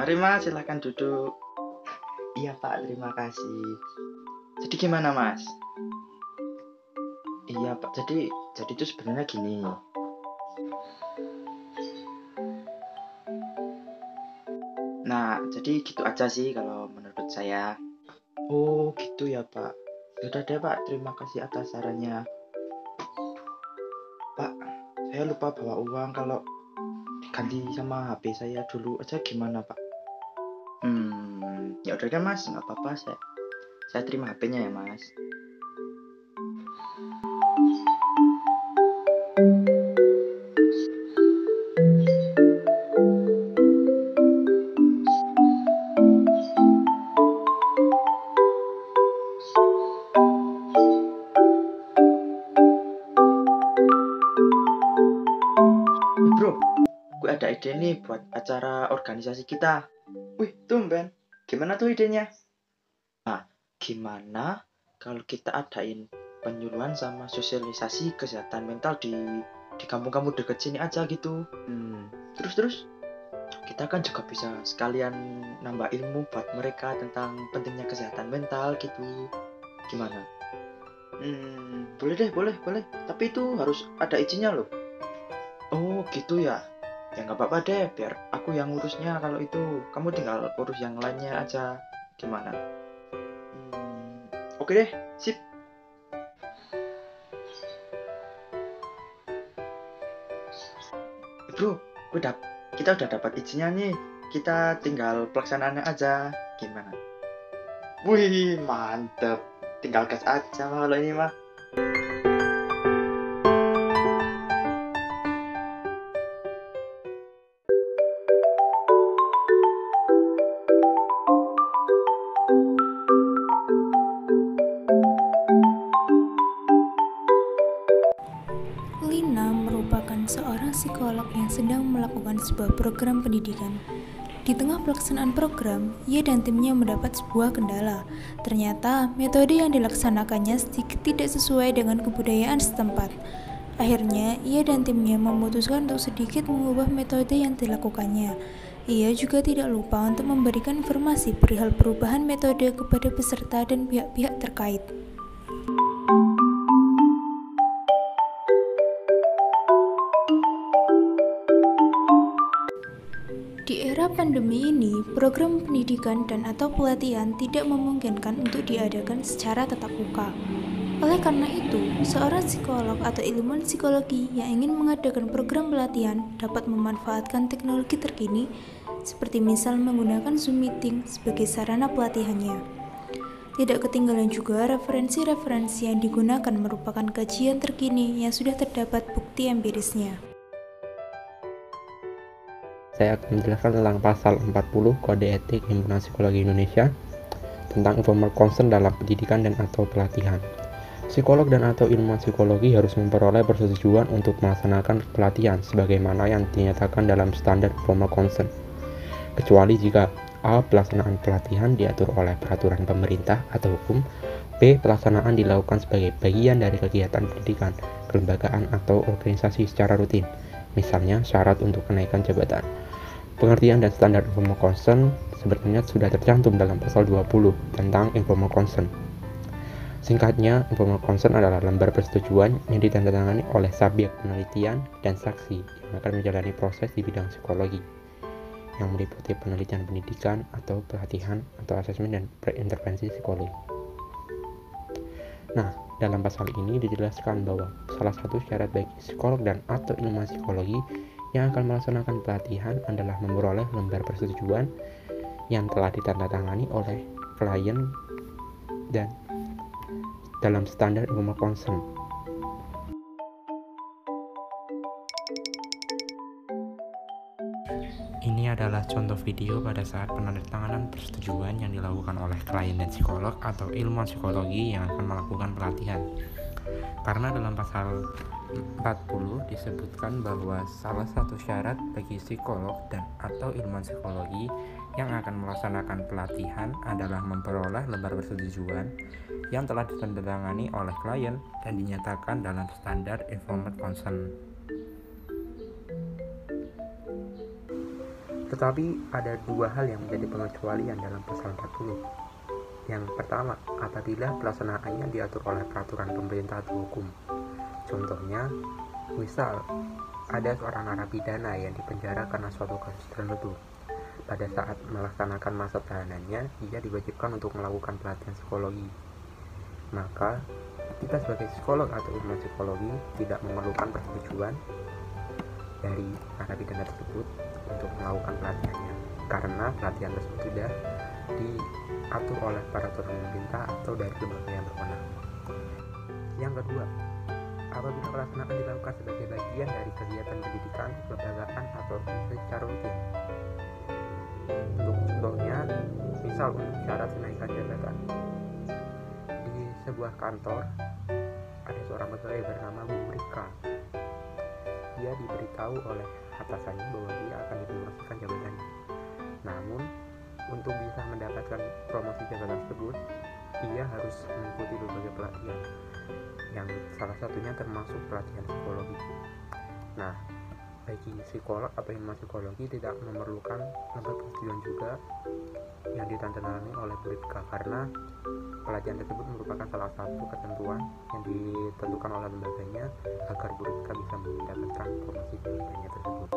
Mari Mas, silahkan duduk. Iya Pak, terima kasih. Jadi gimana Mas? Iya Pak, jadi itu sebenarnya gini. Nah, jadi gitu aja sih kalau menurut saya. Oh, gitu ya Pak. Yaudah deh Pak, terima kasih atas sarannya. Pak, saya lupa bawa uang, kalau diganti sama HP saya dulu aja gimana Pak? Ya udah deh Mas, nggak apa-apa, saya terima HP-nya ya Mas. Bro, gue ada ide nih buat acara organisasi kita. Wih, tumben. Gimana tuh idenya? Nah, gimana kalau kita adain penyuluhan sama sosialisasi kesehatan mental di kampung-kampung deket sini aja gitu. Terus kita kan juga bisa sekalian nambah ilmu buat mereka tentang pentingnya kesehatan mental gitu. Gimana? Boleh deh, boleh. Tapi itu harus ada izinnya loh. Oh, gitu ya. Ya nggak apa-apa deh, biar aku yang ngurusnya kalau itu. Kamu tinggal urus yang lainnya aja. Gimana? Oke deh, sip. Bro, kita udah dapat izinnya nih. Kita tinggal pelaksanaannya aja. Gimana? Wih, mantep. Tinggal gas aja mah kalau ini mah. Lina merupakan seorang psikolog yang sedang melakukan sebuah program pendidikan. Di tengah pelaksanaan program, ia dan timnya mendapat sebuah kendala. Ternyata, metode yang dilaksanakannya sedikit tidak sesuai dengan kebudayaan setempat. Akhirnya, ia dan timnya memutuskan untuk sedikit mengubah metode yang dilakukannya. Ia juga tidak lupa untuk memberikan informasi perihal perubahan metode kepada peserta dan pihak-pihak terkait. Di era pandemi ini, program pendidikan dan atau pelatihan tidak memungkinkan untuk diadakan secara tatap muka. Oleh karena itu, seorang psikolog atau ilmuwan psikologi yang ingin mengadakan program pelatihan dapat memanfaatkan teknologi terkini, seperti misal menggunakan Zoom Meeting sebagai sarana pelatihannya. Tidak ketinggalan juga referensi-referensi yang digunakan merupakan kajian terkini yang sudah terdapat bukti empirisnya. Saya akan menjelaskan tentang pasal 40 Kode Etik Himpunan Psikologi Indonesia tentang informal consent dalam pendidikan dan atau pelatihan. Psikolog dan atau ilmuwan psikologi harus memperoleh persetujuan untuk melaksanakan pelatihan sebagaimana yang dinyatakan dalam standar informal consent, kecuali jika a. pelaksanaan pelatihan diatur oleh peraturan pemerintah atau hukum, b. pelaksanaan dilakukan sebagai bagian dari kegiatan pendidikan, kelembagaan atau organisasi secara rutin, misalnya syarat untuk kenaikan jabatan. Pengertian dan standar informal consent sebenarnya sudah tercantum dalam pasal 20 tentang informal consent. Singkatnya, informal consent adalah lembar persetujuan yang ditandatangani oleh subjek penelitian dan saksi yang akan menjalani proses di bidang psikologi, yang meliputi penelitian pendidikan atau pelatihan atau asesmen dan intervensi psikologi. Nah, dalam pasal ini dijelaskan bahwa salah satu syarat bagi psikolog dan atau ilmuwan psikologi yang akan melaksanakan pelatihan adalah memperoleh lembar persetujuan yang telah ditandatangani oleh klien dan dalam standar informal consent. Ini adalah contoh video pada saat penandatanganan persetujuan yang dilakukan oleh klien dan psikolog atau ilmuwan psikologi yang akan melakukan pelatihan. Karena dalam pasal 40 disebutkan bahwa salah satu syarat bagi psikolog dan atau ilmuwan psikologi yang akan melaksanakan pelatihan adalah memperoleh lembar persetujuan yang telah ditandatangani oleh klien dan dinyatakan dalam standar informed consent. Tetapi ada dua hal yang menjadi pengecualian dalam pasal 40. Yang pertama, apabila pelaksanaannya diatur oleh peraturan pemerintah atau hukum. Contohnya, misal ada seorang narapidana yang dipenjara karena suatu kasus tertentu. Pada saat melaksanakan masa tahanannya, ia diwajibkan untuk melakukan pelatihan psikologi. Maka, kita sebagai psikolog atau ilmuwan psikologi tidak memerlukan persetujuan dari narapidana tersebut untuk melakukan pelatihannya, karena pelatihan tersebut sudah diatur oleh peraturan pemerintah atau dari lembaga yang berwenang. Yang kedua, apabila pelaksanaan dilakukan sebagai bagian dari kegiatan pendidikan, kelembagaan, atau organisasi secara rutin. Untuk contohnya, misal untuk syarat kenaikan jabatan. Di sebuah kantor, ada seorang pegawai bernama Bu Rika. Dia diberitahu oleh atasannya bahwa dia akan dipromosikan jabatannya. Namun, untuk bisa mendapatkan promosi jabatan tersebut, ia harus mengikuti berbagai pelatihan, yang salah satunya termasuk pelatihan psikologi. Nah, bagi psikolog atau ilmuwan psikologi tidak memerlukan lembaga persetujuan juga yang ditandatangani oleh Bu Rika, karena pelatihan tersebut merupakan salah satu ketentuan yang ditentukan oleh lembaganya agar Bu Rika bisa mendapatkan promosi jabatannya tersebut.